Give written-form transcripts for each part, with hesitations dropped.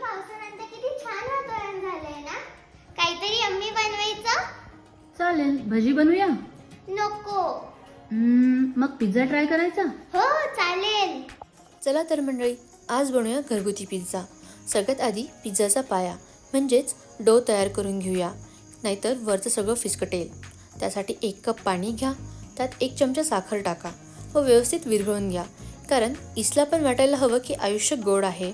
पावसानंतर किती छान वातावरण झालंय ना. काहीतरी यम्मी बनवायचं. चालेल, भजी बनवूया. नको. मग पिझ्झा ट्राय करायचा. हो चालेल. चला तर मंडळी, आज बनवूया घरगुती पिझ्झा. सगळ्यात आधी पिझ्झाचा पाया म्हणजेच डो तयार करून घेऊया, नाहीतर वरचं सगळं फिसकटेल. त्यासाठी 1 कप पाणी घ्या, त्यात 1 चमचा साखर टाका व व्यवस्थित विरघळून घ्या, कारण ईस्टला पण वाटायला हवं की आयुष्य गोड आहे.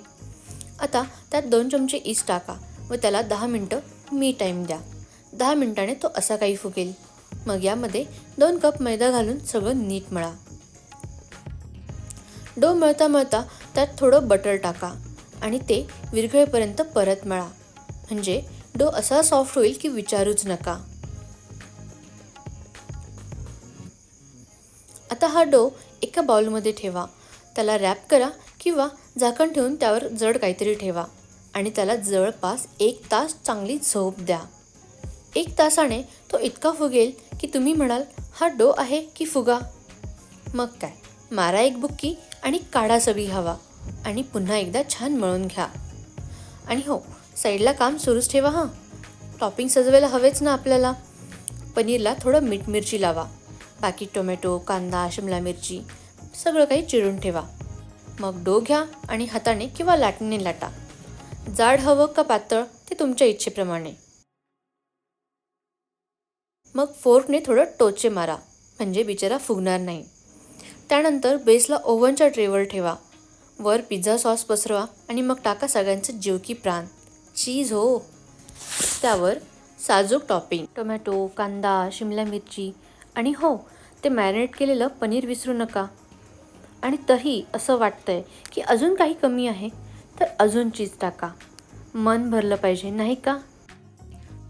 आता त्यात 2 चमचे ईस्ट टाका व त्याला 10 मिनटं मी टाईम द्या. 10 मिनिटाने तो असा काही फुगेल. मग यामध्ये 2 कप मैदा घालून सगळं नीट मळा. डो मळता मळता त्यात थोडं बटर टाका आणि ते विरघळेपर्यंत परत मळा. म्हणजे डो असा सॉफ्ट होईल की विचारूच नका. आता हा डो एका बाउलमध्ये ठेवा. त्याला रॅप करा किंवा झाकण ठेवून त्यावर जड काहीतरी ठेवा आणि त्याला जवळपास 1 तास चांगली झोप द्या. 1 तासाने तो इतका फुगेल की तुम्ही म्हणाल, हा डो आहे की फुगा. मग काय, मारा एक बुक्की आणि काढा सगळी हवा आणि पुन्हा एकदा छान मळून घ्या. आणि हो, साईडला काम सुरूच ठेवा हां. टॉपिंग सजवायला हवेच ना आपल्याला. पनीरला थोडं मीठ मिरची लावा. बाकी टोमॅटो, कांदा, शिमला मिरची सगळं काही चिरून ठेवा. मग डो घ्या आणि हाताने किंवा लाटणीने लाटा. जाड हवं का पातळ ते तुमच्या इच्छेप्रमाणे. मग फोर्कने थोडं टोचे मारा, म्हणजे बिचारा फुगणार नाही. त्यानंतर बेसला ओव्हनच्या ट्रेवर ठेवा. वर पिझ्झा सॉस पसरवा आणि मग टाका सगळ्यांचं जीव की प्राण, चीज हो. त्यावर साजूक टॉपिंग, टोमॅटो, कांदा, शिमला मिरची आणि हो, ते मॅरिनेट केलेलं पनीर विसरू नका. आणि तरी असं वाटतंय की अजून काही कमी आहे, तर अजून चीज टाका. मन भरलं पाहिजे नाही का.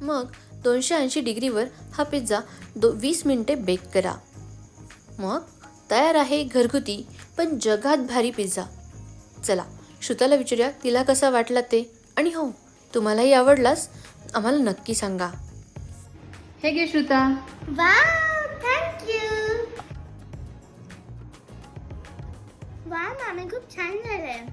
मग 280 डिग्रीवर हा पिझ्झा 20 मिनिटे बेक करा. मग तयार आहे घरगुती पण जगात भारी पिझ्झा. चला श्रुताला विचारूया तिला कसा वाटला ते. आणि हो, तुम्हालाही आवडलास आम्हाला नक्की सांगा. हे घे श्रुता. Wow, thank you. वा मामी, खूप छान झालंय.